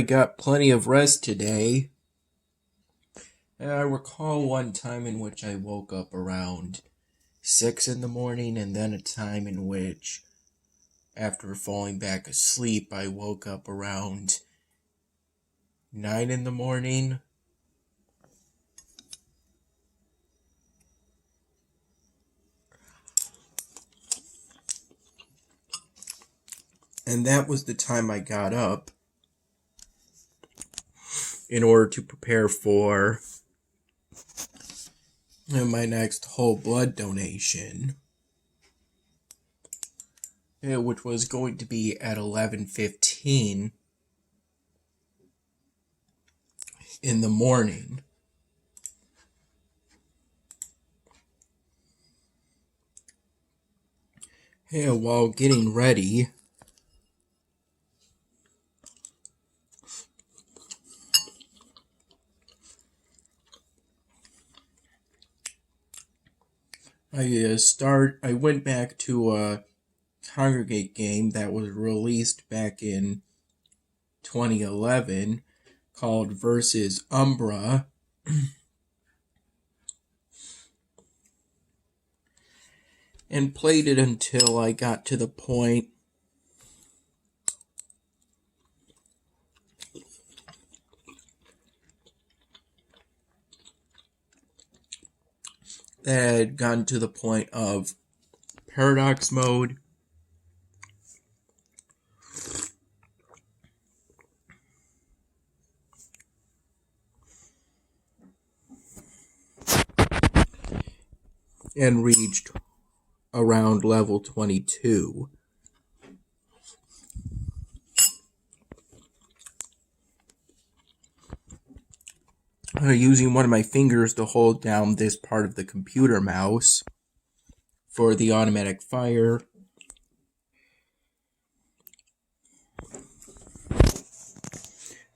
got plenty of rest today. And I recall one time in which I woke up around 6 in the morning, and then a time in which, after falling back asleep, I woke up around 9 in the morning. And that was the time I got up in order to prepare for my next whole blood donation, which was going to be at 11:15 in the morning. While getting ready, I went back to a Congregate game that was released back in 2011 called Versus Umbra. And played it until I got to the point that I had gotten to the point of paradox mode. And reached around level 22. Using one of my fingers to hold down this part of the computer mouse for the automatic fire.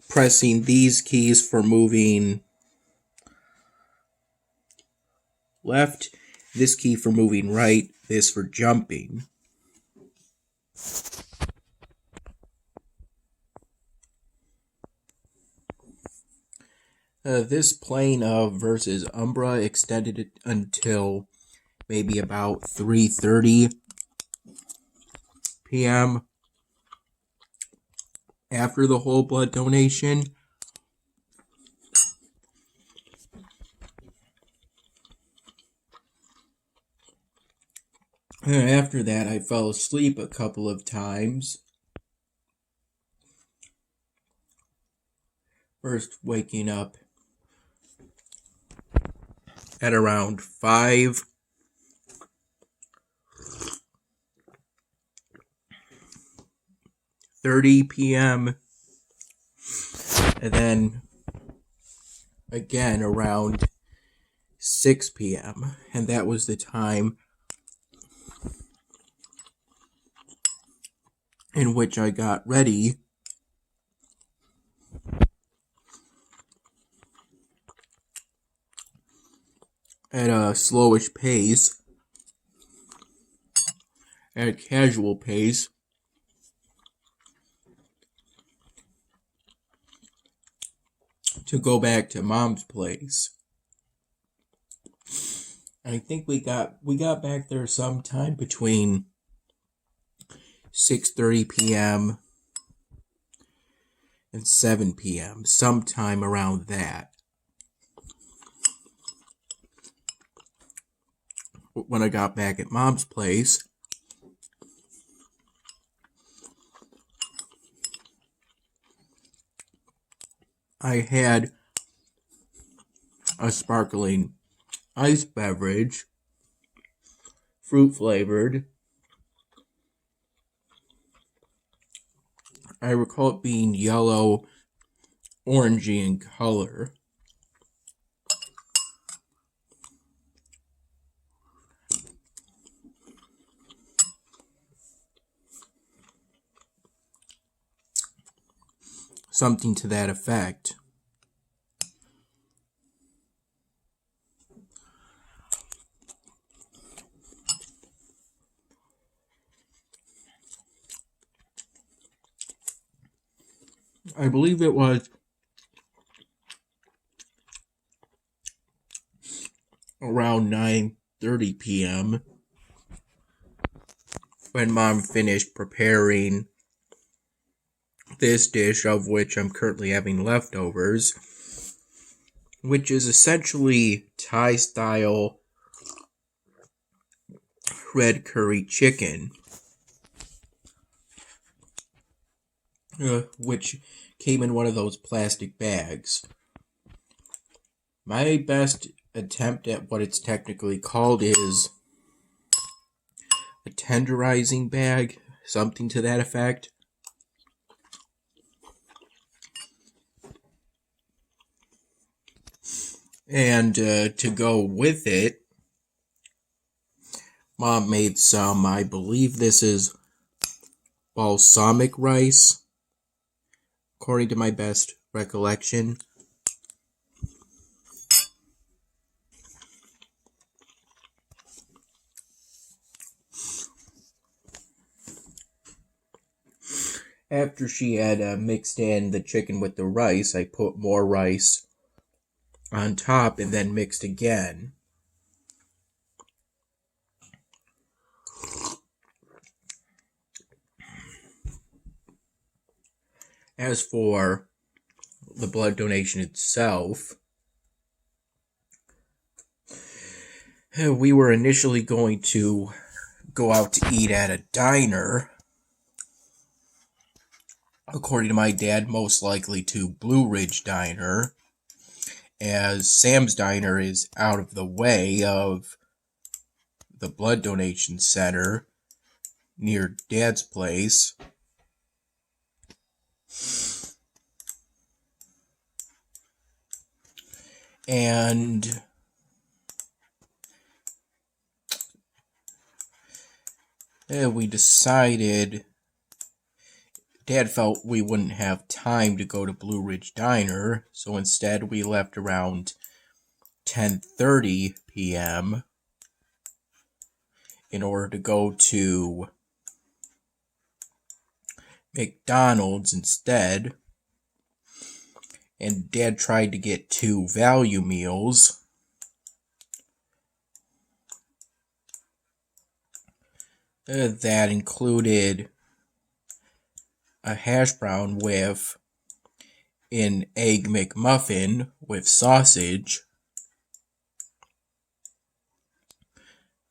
Pressing these keys for moving left, this key for moving right, this for jumping. This playing of Versus Umbra extended it until maybe about 3:30 p.m. after the whole blood donation. And after that, I fell asleep a couple of times. First waking up at around 5:30 p.m. and then again around 6 p.m. And that was the time in which I got ready at a slowish pace, at a casual pace, to go back to Mom's place. I think we got back there sometime between 6:30 p.m. and 7 p.m., sometime around that. When I got back at Mom's place, I had a sparkling ice beverage, fruit flavored. I recall it being yellow, orangey in color. Something to that effect. I believe it was around 9:30 p.m. when Mom finished preparing this dish, of which I'm currently having leftovers, which is essentially Thai-style red curry chicken, which came in one of those plastic bags. My best attempt at what it's technically called is a tenderizing bag, something to that effect. And to go with it, Mom made some, I believe this is balsamic rice, according to my best recollection. After she had mixed in the chicken with the rice, I put more rice on top and then mixed again. As for the blood donation itself, we were initially going to go out to eat at a diner. According to my dad, most likely to Blue Ridge Diner, as Sam's Diner is out of the way of the blood donation center near Dad's place. And we decided Dad felt we wouldn't have time to go to Blue Ridge Diner, so instead we left around 10:30 p.m. in order to go to McDonald's instead. And Dad tried to get 2 value meals. That included a hash brown with an egg McMuffin with sausage.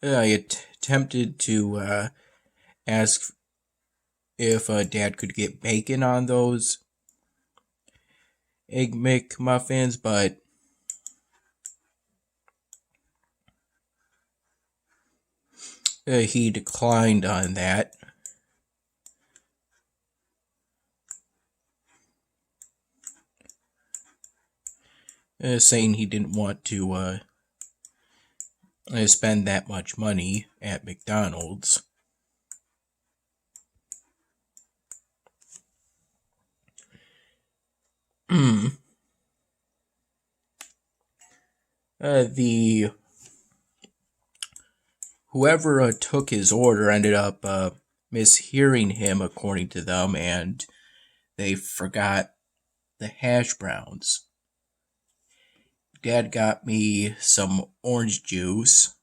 I attempted to ask if Dad could get bacon on those egg McMuffins, but he declined on that. Saying he didn't want to spend that much money at McDonald's. Whoever took his order ended up mishearing him, according to them, and they forgot the hash browns. Dad got me some orange juice.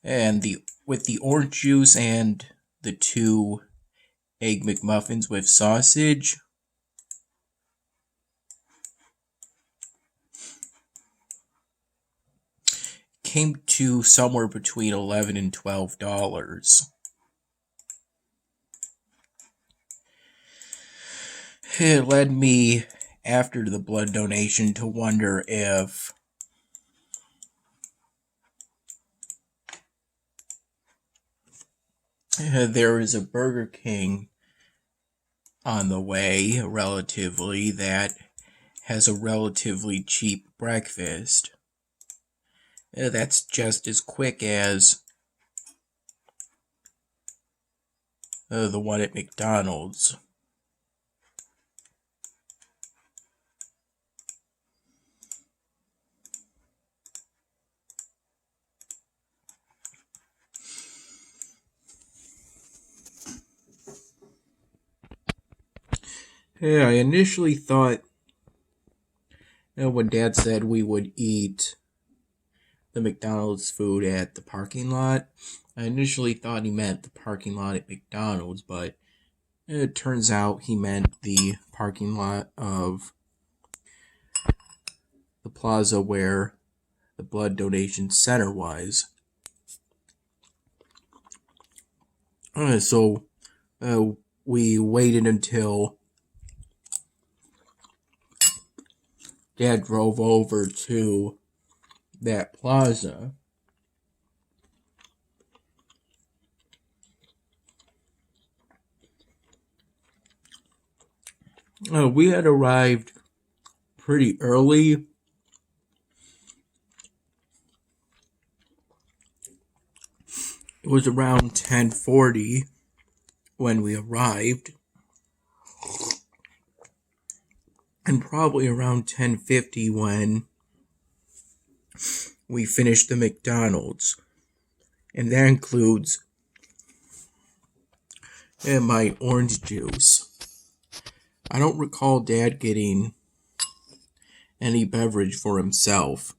And with the orange juice and the 2 egg McMuffins with sausage, came to somewhere between $11 and $12. It led me, after the blood donation, to wonder if there is a Burger King on the way, relatively, that has a relatively cheap breakfast. That's just as quick as the one at McDonald's. Yeah, I initially thought when Dad said we would eat the McDonald's food at the parking lot, I initially thought he meant the parking lot at McDonald's, but it turns out he meant the parking lot of the plaza where the blood donation center was. So we waited until Dad drove over to that plaza. We had arrived pretty early. It was around 10:40 when we arrived, and probably around 10:50 when we finished the McDonald's. And that includes my orange juice. I don't recall Dad getting any beverage for himself.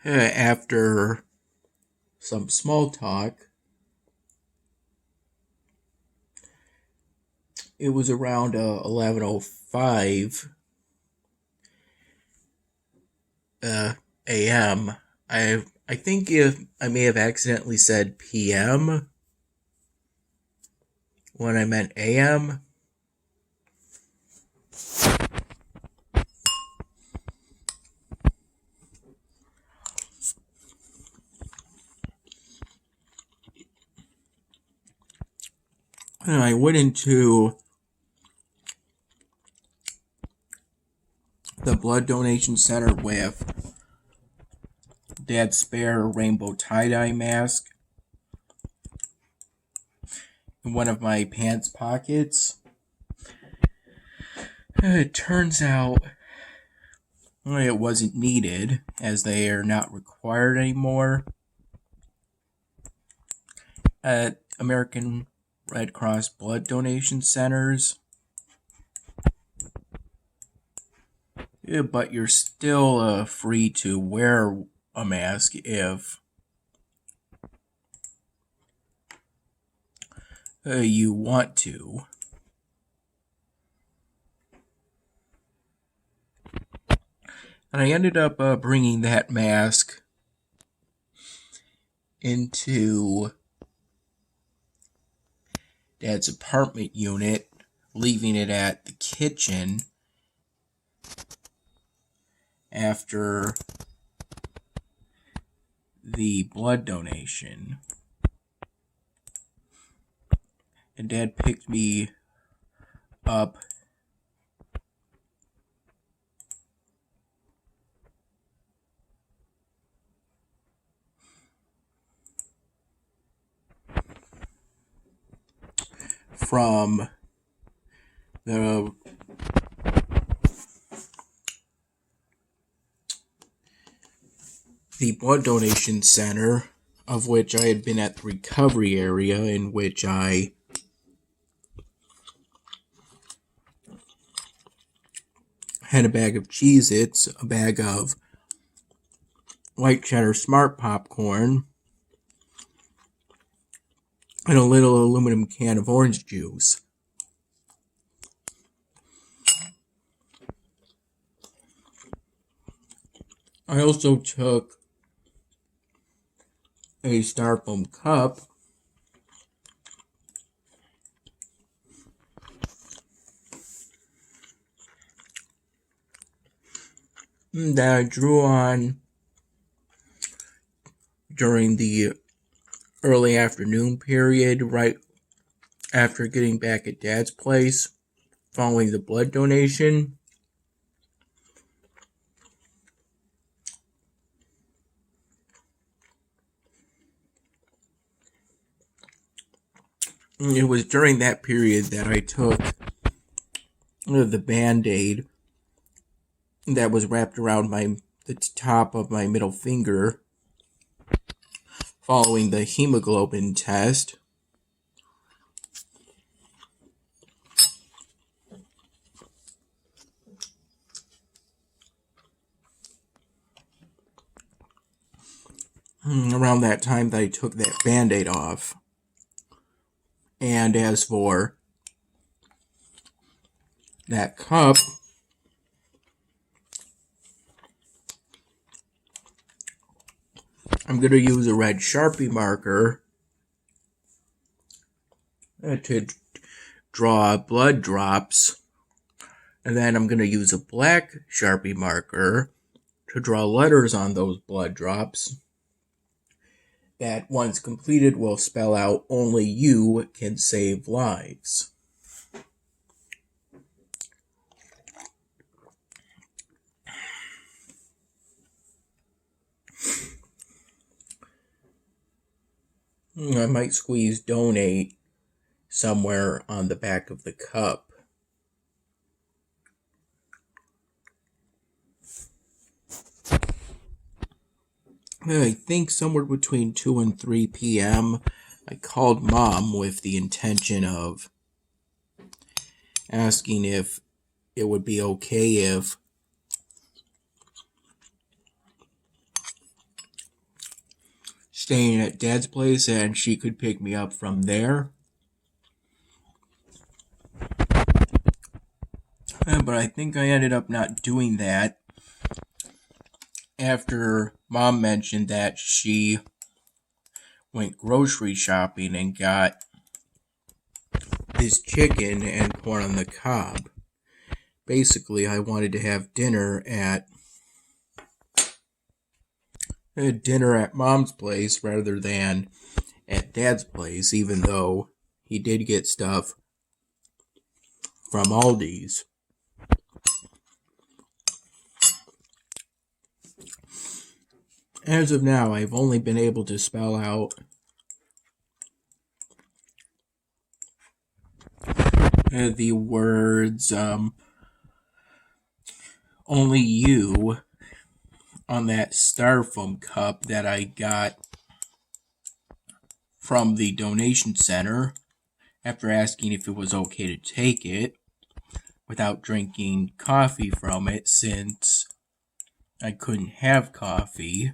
After some small talk, it was around 11:05 a.m. I think if I may have accidentally said p.m. when I meant a.m. And I went into the blood donation center with Dad's spare rainbow tie-dye mask in one of my pants pockets. It turns out it wasn't needed, as they are not required anymore at American Red Cross blood donation centers. Yeah, but you're still free to wear a mask if you want to. And I ended up bringing that mask into Dad's apartment unit, leaving it at the kitchen after the blood donation. And Dad picked me up from the blood donation center, of which I had been at the recovery area, in which I had a bag of Cheez-Its, a bag of white cheddar smart popcorn, and a little aluminum can of orange juice. I also took a styrofoam cup that I drew on during the early afternoon period, right after getting back at Dad's place following the blood donation. It was during that period that I took the Band-Aid that was wrapped around the top of my middle finger following the hemoglobin test. Around that time that I took that Band-Aid off. And as for that cup, I'm going to use a red Sharpie marker to draw blood drops. And then I'm going to use a black Sharpie marker to draw letters on those blood drops that, once completed, will spell out "Only you can save lives." I might squeeze "Donate" somewhere on the back of the cup. I think somewhere between 2 and 3 p.m., I called Mom with the intention of asking if it would be okay if staying at Dad's place and she could pick me up from there. But I think I ended up not doing that after Mom mentioned that she went grocery shopping and got this chicken and corn on the cob. Basically, I wanted to have dinner at Mom's place rather than at Dad's place, even though he did get stuff from Aldi's. As of now, I've only been able to spell out the words "Only you" on that styrofoam cup that I got from the donation center after asking if it was okay to take it without drinking coffee from it, since I couldn't have coffee.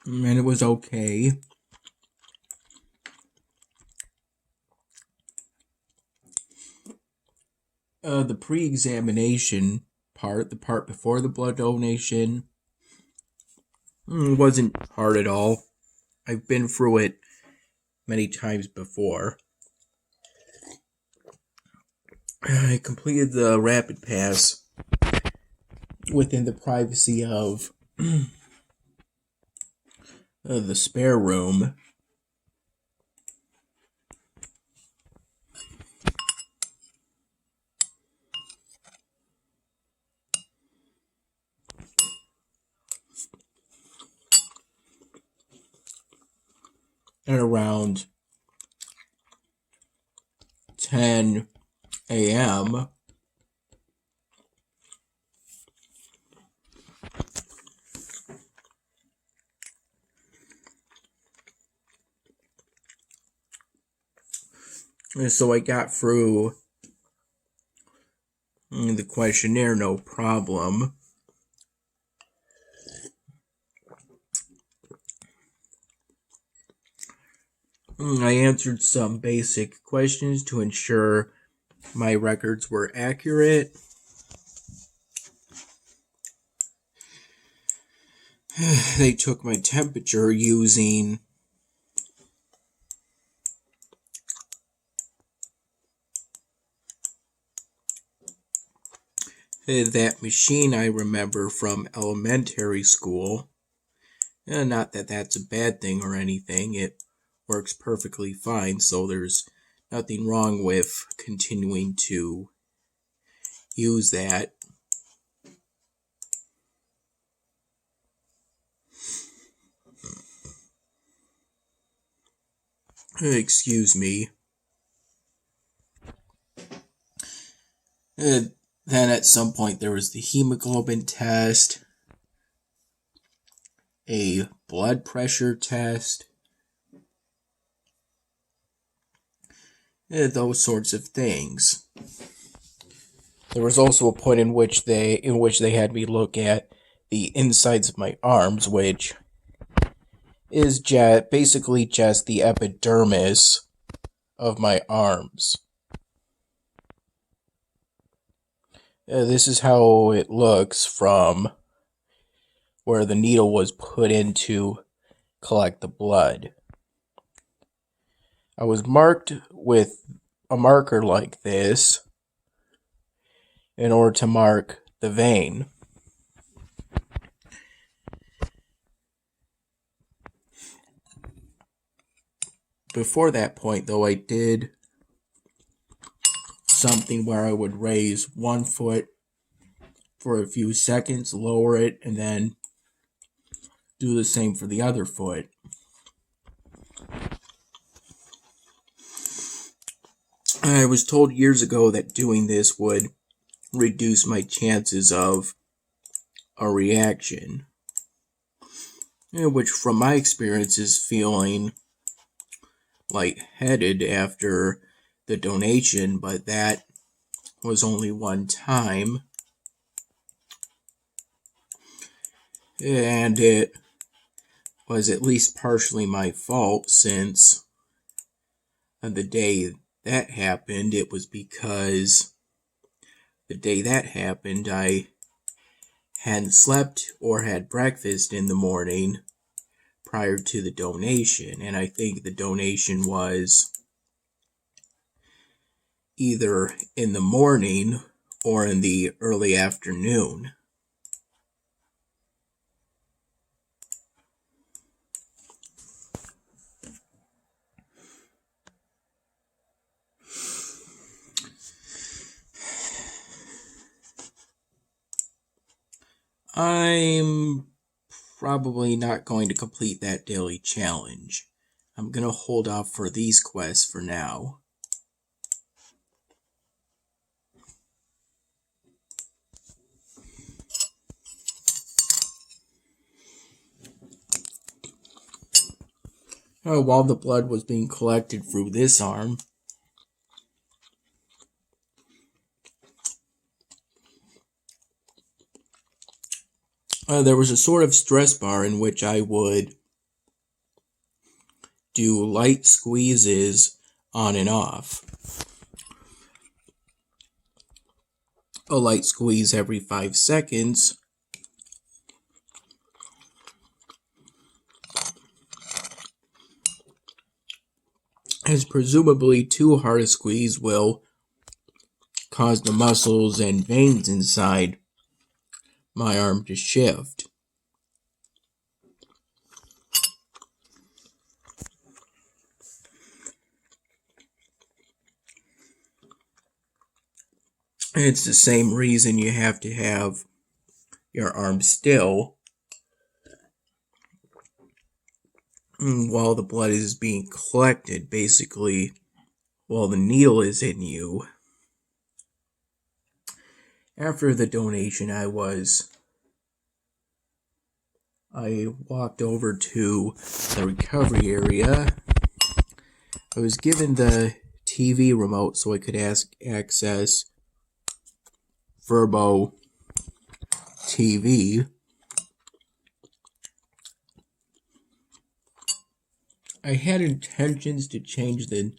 And it was okay. The pre-examination part, the part before the blood donation, wasn't hard at all. I've been through it many times before. I completed the rapid pass within the privacy of the spare room. At around 10 a.m., so I got through the questionnaire no problem. I answered some basic questions to ensure my records were accurate. They took my temperature using that machine I remember from elementary school. Not that that's a bad thing or anything. It works perfectly fine, so there's nothing wrong with continuing to use that. Excuse me. Then at some point there was the hemoglobin test, a blood pressure test, those sorts of things. There was also a point in which they had me look at the insides of my arms, which is basically just the epidermis of my arms. This is how it looks from where the needle was put in to collect the blood. I was marked with a marker like this in order to mark the vein. Before that point, though, I did something where I would raise one foot for a few seconds, lower it, and then do the same for the other foot. I was told years ago that doing this would reduce my chances of a reaction, which from my experience is feeling lightheaded after the donation, but that was only one time, and it was at least partially my fault, since the day that happened, it was because the day that happened I hadn't slept or had breakfast in the morning prior to the donation, and I think the donation was either in the morning or in the early afternoon. I'm probably not going to complete that daily challenge. I'm going to hold off for these quests for now. While the blood was being collected through this arm, there was a sort of stress bar in which I would do light squeezes on and off. A light squeeze every 5 seconds. As presumably too hard a squeeze will cause the muscles and veins inside my arm to shift. It's the same reason you have to have your arm still while the blood is being collected, basically while the needle is in you. After the donation, I walked over to the recovery area. I was given the TV remote so I could access Verbo TV. I had intentions to change the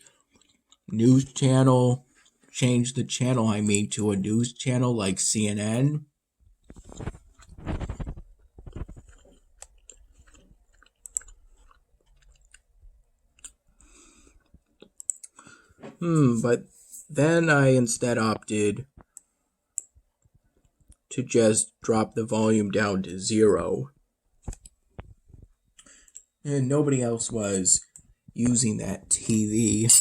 news channel, to a news channel like CNN. But then I instead opted to just drop the volume down to 0. And nobody else was using that TV,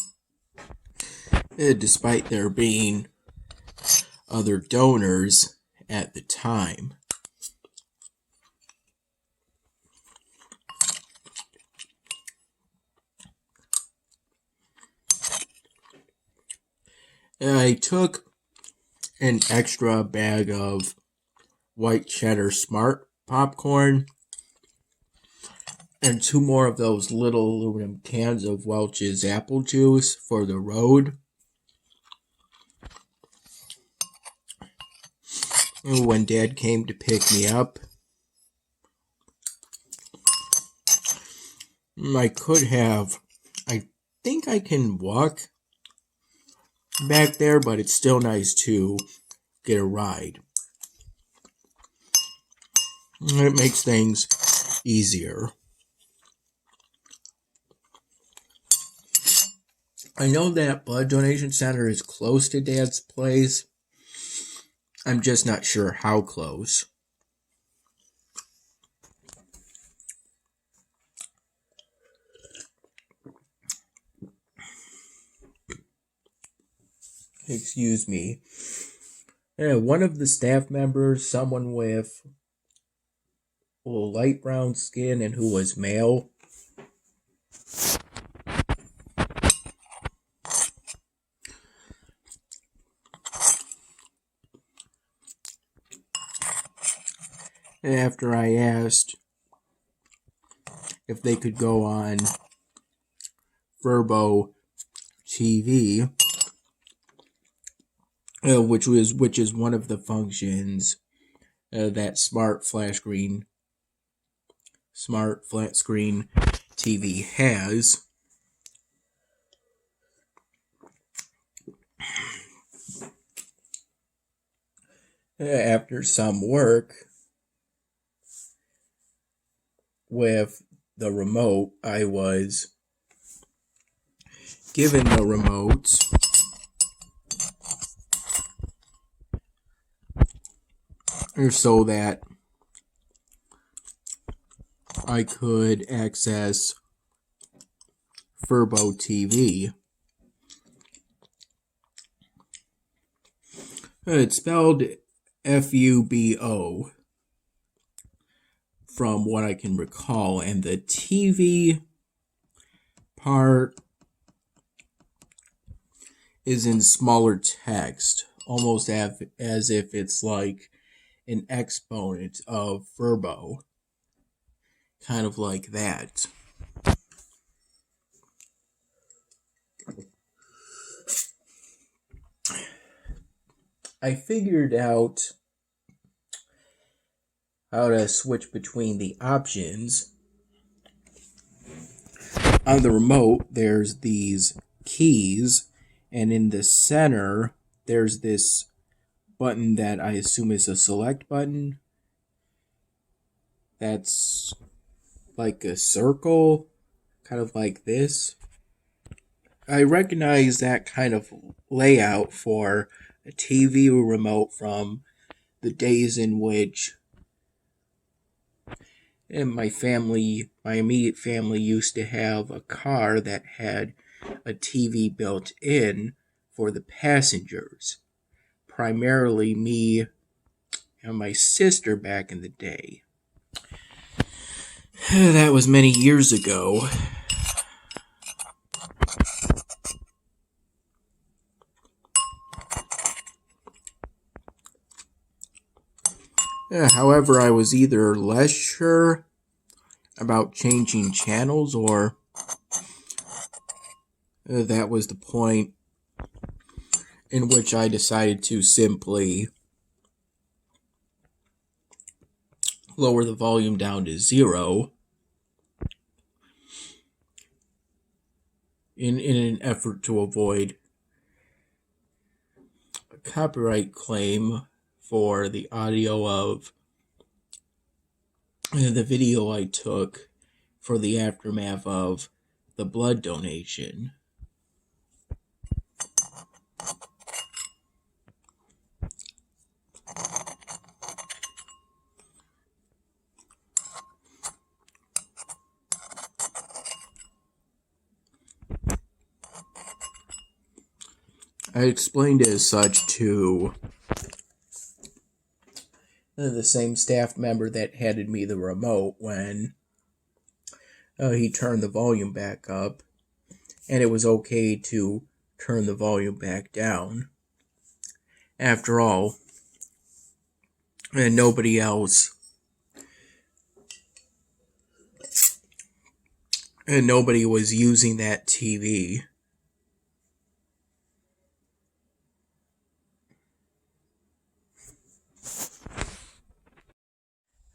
despite there being other donors at the time. I took an extra bag of white cheddar smart popcorn and 2 more of those little aluminum cans of Welch's apple juice for the road. And when Dad came to pick me up, I think I can walk back there, but it's still nice to get a ride. It makes things easier. I know that blood donation center is close to Dad's place. I'm just not sure how close. Excuse me. One of the staff members, someone with light brown skin and who was male, after I asked if they could go on Verbo TV, which is one of the functions that smart flat screen TV has. After some work with the remote, I was given the remote so that I could access Verbo TV. It's spelled FUBO from what I can recall, and the TV part is in smaller text, almost as if it's like an exponent of Verbo, kind of like that. I figured out how to switch between the options. On the remote, there's these keys, and in the center, there's this button that I assume is a select button. That's like a circle, kind of like this. I recognize that kind of layout for a TV remote from the days in which my immediate family used to have a car that had a TV built in for the passengers. Primarily me and my sister back in the day. That was many years ago. However, I was either less sure about changing channels, or that was the point in which I decided to simply lower the volume down to 0 in an effort to avoid a copyright claim for the audio of the video I took for the aftermath of the blood donation. I explained it as such to the same staff member that handed me the remote when he turned the volume back up, and it was okay to turn the volume back down. After all, and nobody else and nobody was using that TV.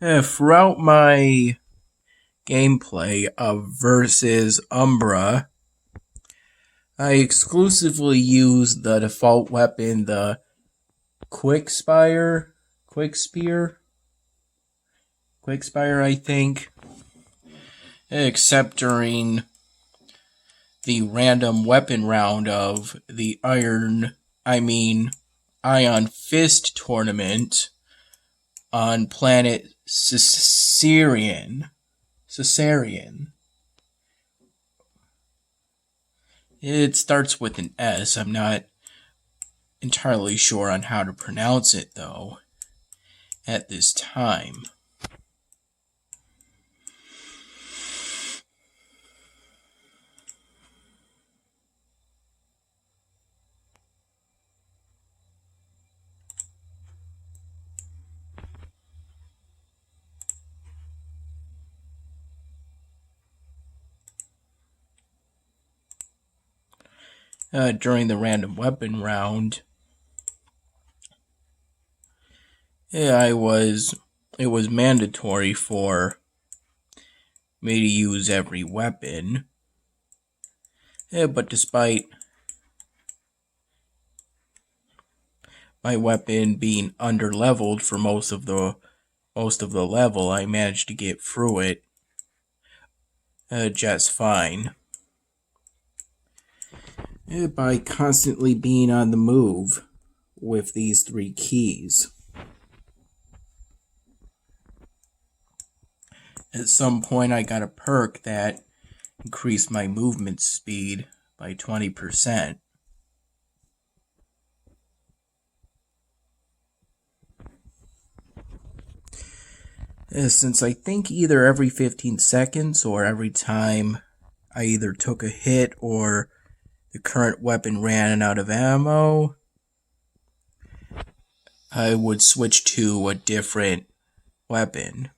Throughout my gameplay of versus Umbra, I exclusively used the default weapon, the Quick Spear, I think, except during the random weapon round of the Iron Fist tournament on planet Caesarian. It starts with an S. I'm not entirely sure on how to pronounce it, though, at this time. During the random weapon round, it was mandatory for me to use every weapon. But despite my weapon being underleveled for most of the level, I managed to get through it just fine. By constantly being on the move with these 3 keys. At some point I got a perk that increased my movement speed by 20%. Since I think either every 15 seconds or every time I either took a hit or the current weapon ran out of ammo, I would switch to a different weapon.